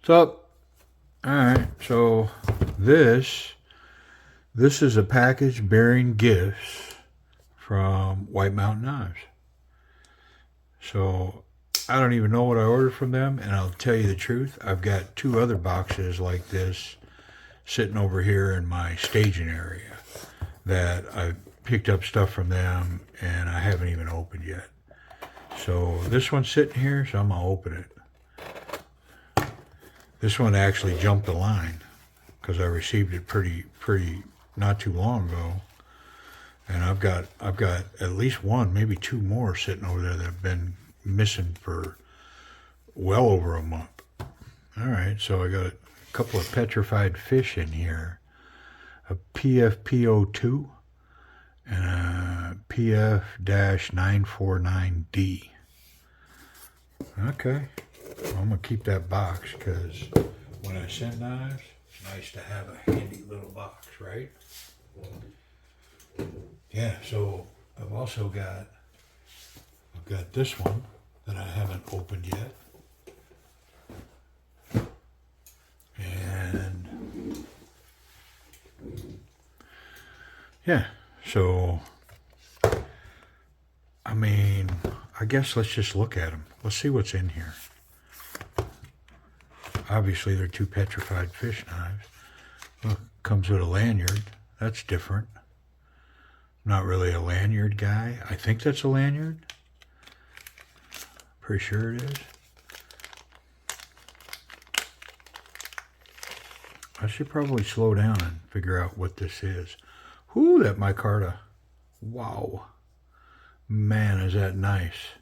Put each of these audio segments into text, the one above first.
What's up? Alright, so this is a package bearing gifts from White Mountain Knives. So I don't even know what I ordered from them, and I'll tell you the truth, I've got 2 other boxes like this sitting over here in my staging area that I picked up stuff from them and I haven't even opened yet. So this one's sitting here, so I'm gonna open it. This one actually jumped the line because I received it pretty not too long ago, and I've got at least 1, maybe 2 more sitting over there that have been missing for well over a month. All right, so I got a couple of petrified fish in here, a PFP02 and a PF-949D. Okay. I'm going to keep that box because when I send knives, it's nice to have a handy little box, right? Yeah, so I've also got this one that I haven't opened yet. And yeah, so I mean, I guess let's just look at them. Let's see what's in here. Obviously, they're 2 petrified fish knives. Look, comes with a lanyard. That's different. Not really a lanyard guy. I think that's a lanyard. Pretty sure it is. I should probably slow down and figure out what this is. Whoo, that micarta. Wow. Man, is that nice.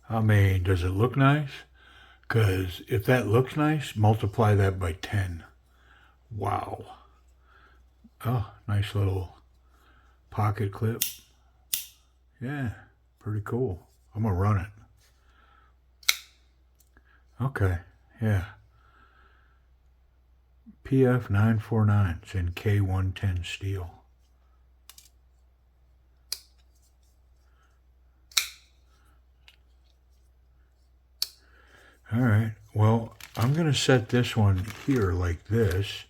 I mean, does it look nice? Because if that looks nice, multiply that by 10. Wow. Oh, nice little pocket clip. Yeah, pretty cool. I'm going to run it. Okay, yeah. PF-949. It's in K110 steel. All right, well, I'm going to set this one here like this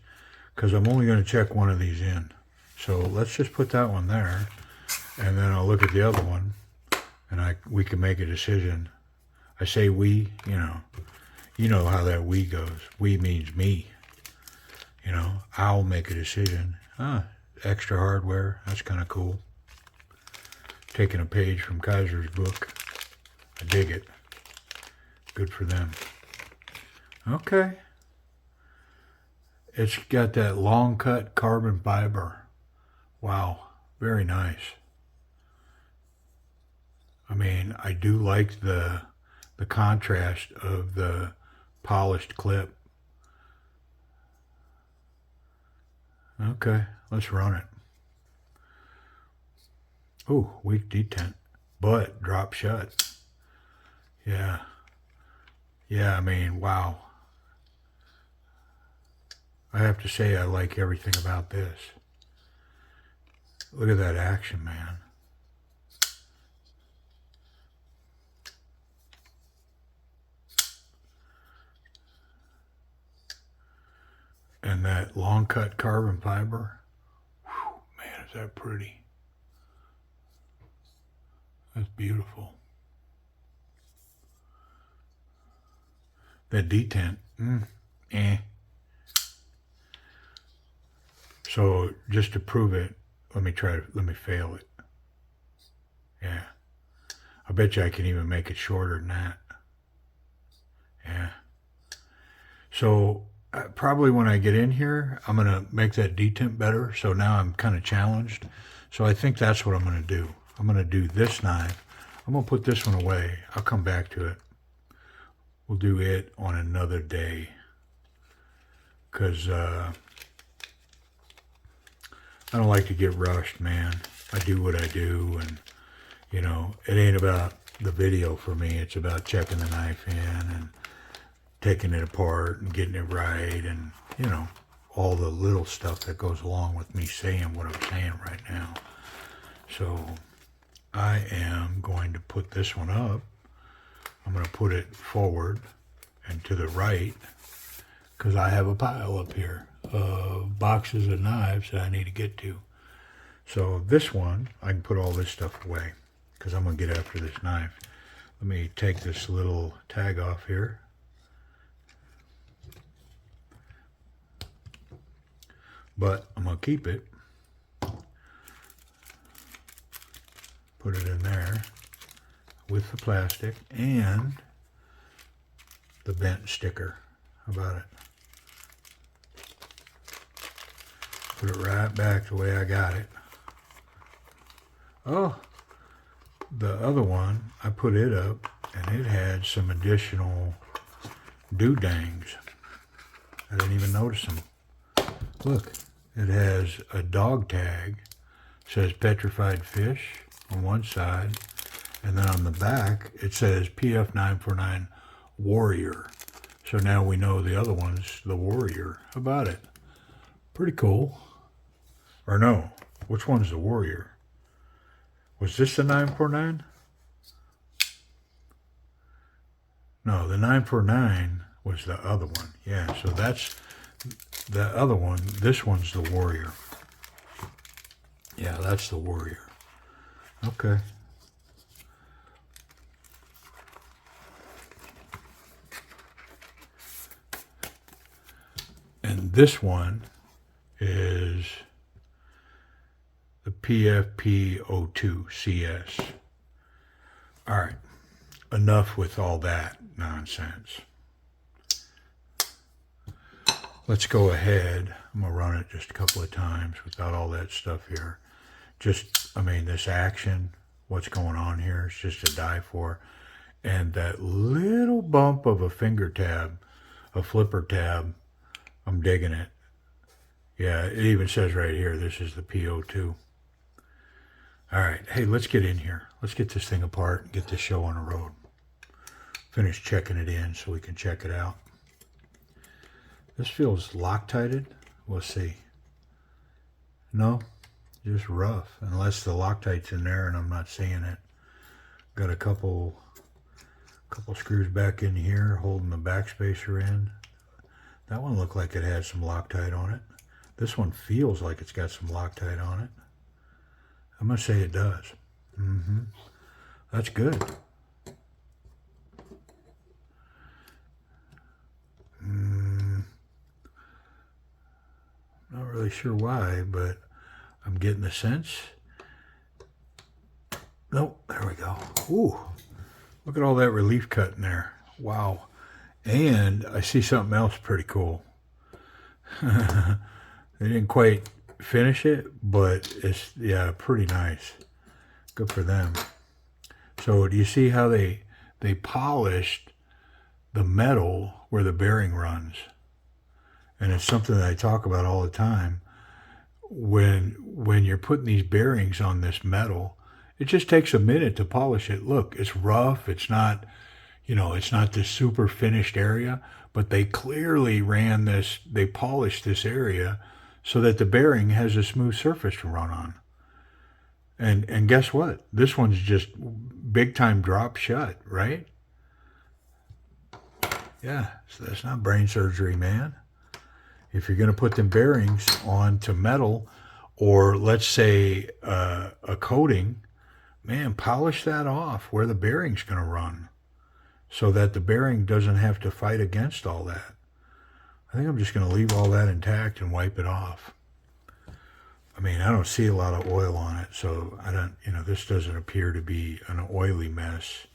because I'm only going to check one of these in. So let's just put that one there, and then I'll look at the other one, and we can make a decision. I say we, you know how that we goes. We means me. You know, I'll make a decision. Extra hardware, that's kind of cool. Taking a page from Kaiser's book. I dig it. Good for them. Okay. It's got that long cut carbon fiber. Wow, very nice. I mean, I do like the contrast of the polished clip. Okay, let's run it. Oh, weak detent, but drop shut. Yeah. Yeah, I mean, wow. I have to say I like everything about this. Look at that action, man. And that long cut carbon fiber. Whew, man, is that pretty. That's beautiful. That detent, So just to prove it, let me fail it. Yeah. I bet you I can even make it shorter than that. Yeah. So probably when I get in here, I'm going to make that detent better. So now I'm kind of challenged. So I think that's what I'm going to do. I'm going to do this knife. I'm going to put this one away. I'll come back to it. We'll do it on another day. Because I don't like to get rushed, man. I do what I do. And, you know, it ain't about the video for me. It's about checking the knife in and taking it apart and getting it right. And, you know, all the little stuff that goes along with me saying what I'm saying right now. So I am going to put this one up. I'm going to put it forward and to the right, because I have a pile up here of boxes of knives that I need to get to. So this one, I can put all this stuff away because I'm going to get after this knife. Let me take this little tag off here. But I'm going to keep it. Put it in there with the plastic and the bent sticker. How about it? Put it right back the way I got it. Oh, the other one, I put it up and it had some additional doodangs. I didn't even notice them. Look, it has a dog tag. It says petrified fish on one side, and then on the back it says PF949 Warrior. So now we know the other one's the Warrior. How about it? Pretty cool. Or no, which one's the Warrior? Was this the 949? No, the 949 was the other one. Yeah, so that's the other one. This one's the Warrior. Yeah, that's the Warrior. Okay. And this one is the PFP02 CS. All right, enough with all that nonsense. Let's go ahead. I'm going to run it just a couple of times without all that stuff here. Just, I mean, this action, what's going on here is just to die for. And that little bump of a finger tab, a flipper tab, I'm digging it. Yeah, it even says right here, this is the PO2. All right, hey, let's get in here. Let's get this thing apart and get this show on the road. Finish checking it in so we can check it out. This feels Loctited. We'll see. No, just rough. Unless the Loctite's in there and I'm not seeing it. Got a couple screws back in here holding the backspacer in. That one looked like it had some Loctite on it. This one feels like it's got some Loctite on it. I'm going to say it does. That's good. Not really sure why, but I'm getting the sense. Nope, there we go. Ooh, look at all that relief cut in there. Wow. And I see something else pretty cool. They didn't quite finish it, but it's, yeah, pretty nice. Good for them. So do you see how they polished the metal where the bearing runs? And it's something that I talk about all the time. When you're putting these bearings on this metal, it just takes a minute to polish it. Look, it's rough. It's not, it's not this super finished area, but they clearly ran this, they polished this area so that the bearing has a smooth surface to run on. And guess what? This one's just big time drop shut, right? Yeah, so that's not brain surgery, man. If you're going to put them bearings onto metal, or let's say a coating, man, polish that off where the bearing's going to run so that the bearing doesn't have to fight against all that. I think I'm just going to leave all that intact and wipe it off. I mean, I don't see a lot of oil on it, so I don't, this doesn't appear to be an oily mess.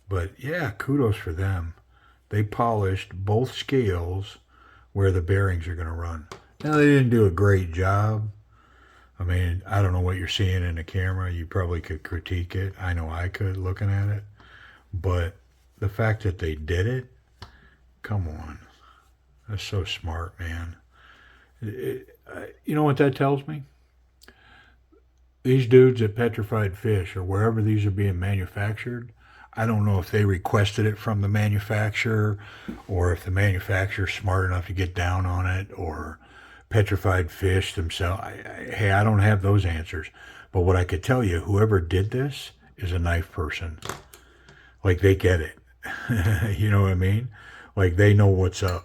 But yeah, kudos for them. They polished both scales where the bearings are going to run. Now, they didn't do a great job. I mean, I don't know what you're seeing in the camera. You probably could critique it. I know I could looking at it. But the fact that they did it, come on. That's so smart, man. You know what that tells me? These dudes at Petrified Fish, or wherever these are being manufactured, I don't know if they requested it from the manufacturer, or if the manufacturer's smart enough to get down on it, or Petrified Fish themselves. Hey, I don't have those answers. But what I could tell you, whoever did this is a knife person. Like, they get it. You know what I mean? Like, they know what's up.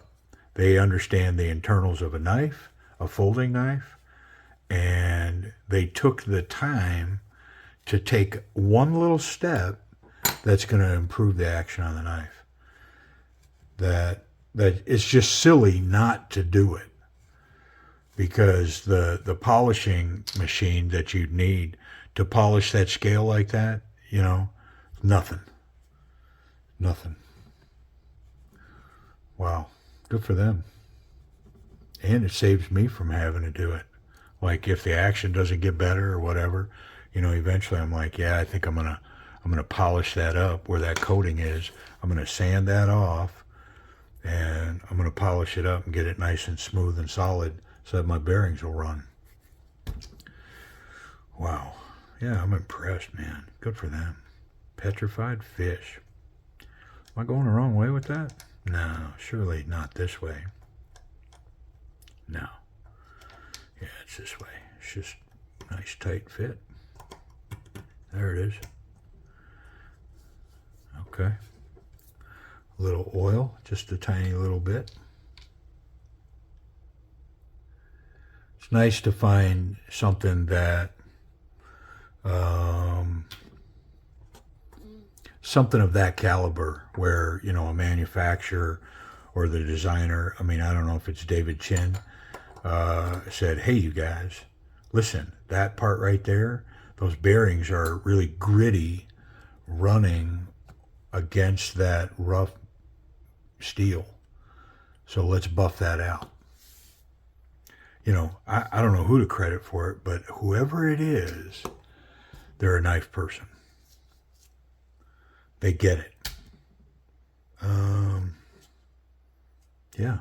They understand the internals of a knife, a folding knife, and they took the time to take one little step that's going to improve the action on the knife. That it's just silly not to do it, because the polishing machine that you'd need to polish that scale like that, you know, nothing. Wow, good for them. And it saves me from having to do it. Like if the action doesn't get better or whatever, you know, eventually I'm like, yeah, I think I'm gonna polish that up where that coating is. I'm gonna sand that off, and I'm gonna polish it up and get it nice and smooth and solid so that my bearings will run. Wow. Yeah, I'm impressed, man. Good for them. Petrified fish. Am I going the wrong way with that? No, surely not this way. No. Yeah, it's this way. It's just a nice tight fit. There it is. Okay. A little oil, just a tiny little bit. It's nice to find something that something of that caliber where, you know, a manufacturer or the designer, I mean, I don't know if it's David Chin, said, hey, you guys, listen, that part right there, those bearings are really gritty running against that rough steel. So let's buff that out. You know, I don't know who to credit for it, but whoever it is, they're a knife person. They get it. Yeah.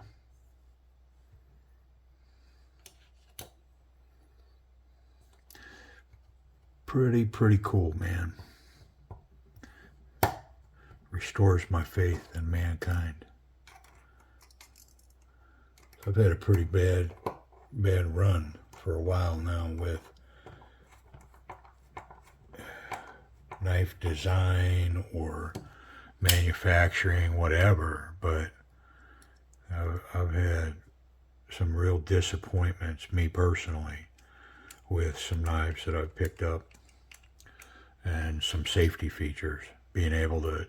Pretty cool, man. Restores my faith in mankind. So I've had a pretty bad run for a while now with knife design or manufacturing, whatever, but I've had some real disappointments, me personally, with some knives that I've picked up and some safety features, being able to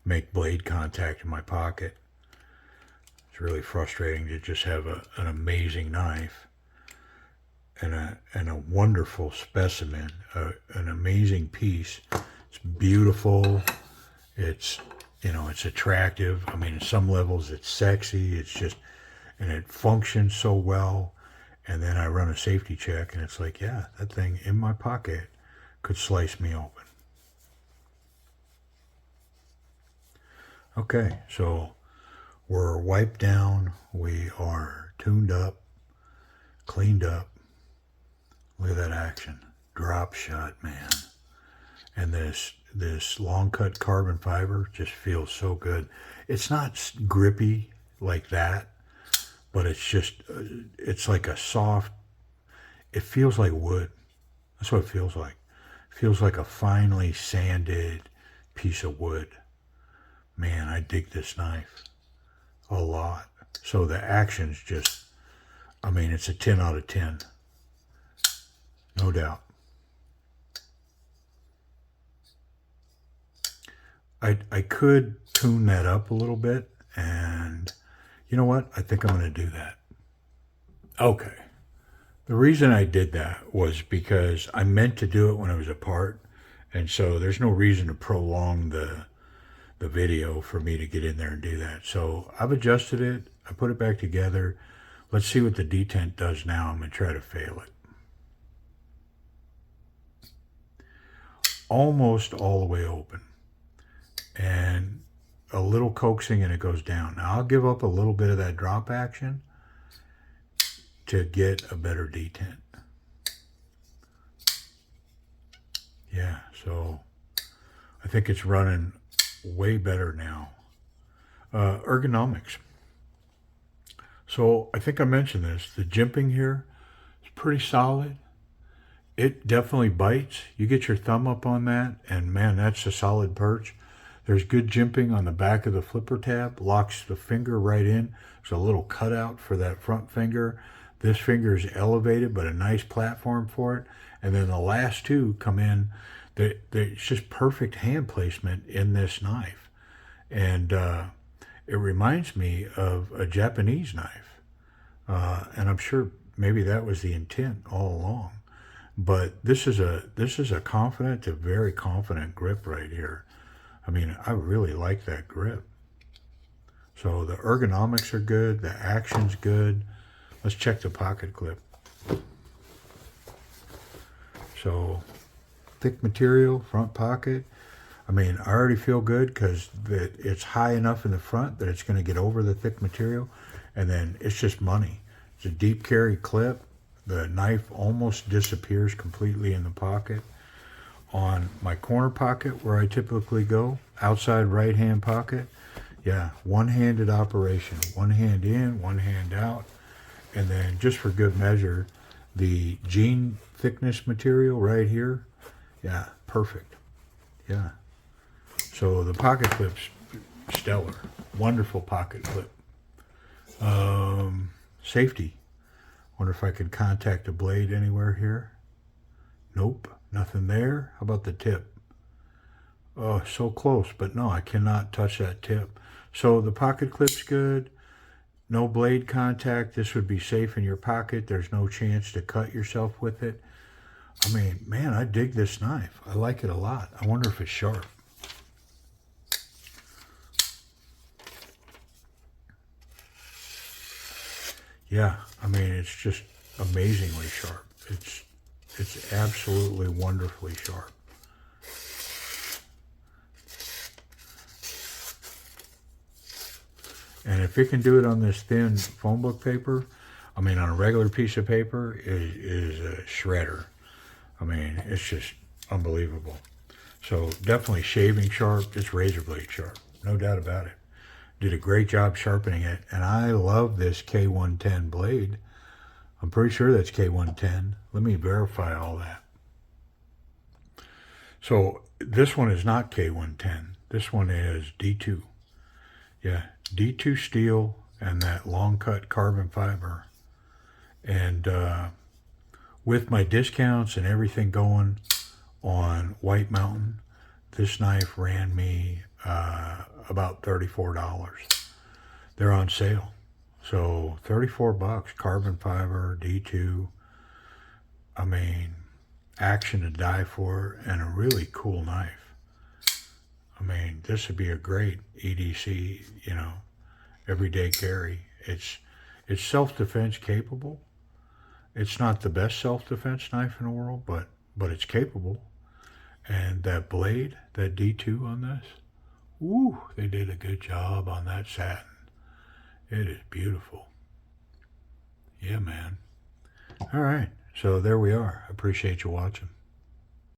make blade contact in my pocket. It's really frustrating to just have an amazing knife and a wonderful specimen, an amazing piece. It's beautiful. It's, you know, it's attractive. I mean, at some levels it's sexy. It's just, and it functions so well. And then I run a safety check and it's like, yeah, that thing in my pocket could slice me open. Okay, so we're wiped down. We are tuned up, cleaned up. Look at that action. Drop shot, man. And this long cut carbon fiber just feels so good. It's not grippy like that, but it's just, it's like a soft, it feels like wood. That's what it feels like. It feels like a finely sanded piece of wood. Man, I dig this knife a lot. So the action's just, I mean, it's a 10 out of 10. No doubt. I could tune that up a little bit, and you know what? I think I'm going to do that. Okay. The reason I did that was because I meant to do it when it was apart, and so there's no reason to prolong the video for me to get in there and do that. So I've adjusted it. I put it back together. Let's see what the detent does now. I'm going to try to fail it. Almost all the way open. And a little coaxing and it goes down. Now I'll give up a little bit of that drop action to get a better detent. Yeah, so I think it's running way better now. Ergonomics. So I think I mentioned this. The jimping here is pretty solid. It definitely bites. You get your thumb up on that, and man, that's a solid perch. There's good jimping on the back of the flipper tab. Locks the finger right in. There's a little cutout for that front finger. This finger is elevated, but a nice platform for it. And then the last two come in. It's just perfect hand placement in this knife. And it reminds me of a Japanese knife. And I'm sure maybe that was the intent all along. But this is a confident to very confident grip right here. I mean, I really like that grip. So the ergonomics are good, the action's good. Let's check the pocket clip. So thick material, front pocket. I mean, I already feel good because it's high enough in the front that it's going to get over the thick material. And then it's just money. It's a deep carry clip. The knife almost disappears completely in the pocket. On my corner pocket where I typically go, outside right hand pocket, yeah, one-handed operation. One hand in, one hand out. And then just for good measure, the jean thickness material right here, yeah, perfect. Yeah. So the pocket clip's stellar. Wonderful pocket clip. Safety. Wonder if I could contact a blade anywhere here. Nope, nothing there. How about the tip? Oh, so close, but no, I cannot touch that tip. So the pocket clip's good. No blade contact. This would be safe in your pocket. There's no chance to cut yourself with it. I mean, man, I dig this knife. I like it a lot. I wonder if it's sharp. Yeah, I mean, it's just amazingly sharp. It's absolutely wonderfully sharp. And if it can do it on this thin phone book paper, I mean, on a regular piece of paper, is a shredder. I mean, it's just unbelievable. So definitely shaving sharp, just razor blade sharp. No doubt about it. Did a great job sharpening it. And I love this K110 blade. I'm pretty sure that's K110. Let me verify all that. So this one is not K110. This one is D2. Yeah, D2 steel and that long cut carbon fiber. And with my discounts and everything going on White Mountain, this knife ran me about $34. They're on sale. So 34 bucks, carbon fiber, D2. I mean, action to die for, and a really cool knife. I mean, this would be a great EDC, you know, everyday carry. It's self-defense capable. It's not the best self-defense knife in the world, but it's capable. And that blade, that D2 on this, ooh, they did a good job on that satin. It is beautiful. Yeah, man. All right. So there we are. I appreciate you watching.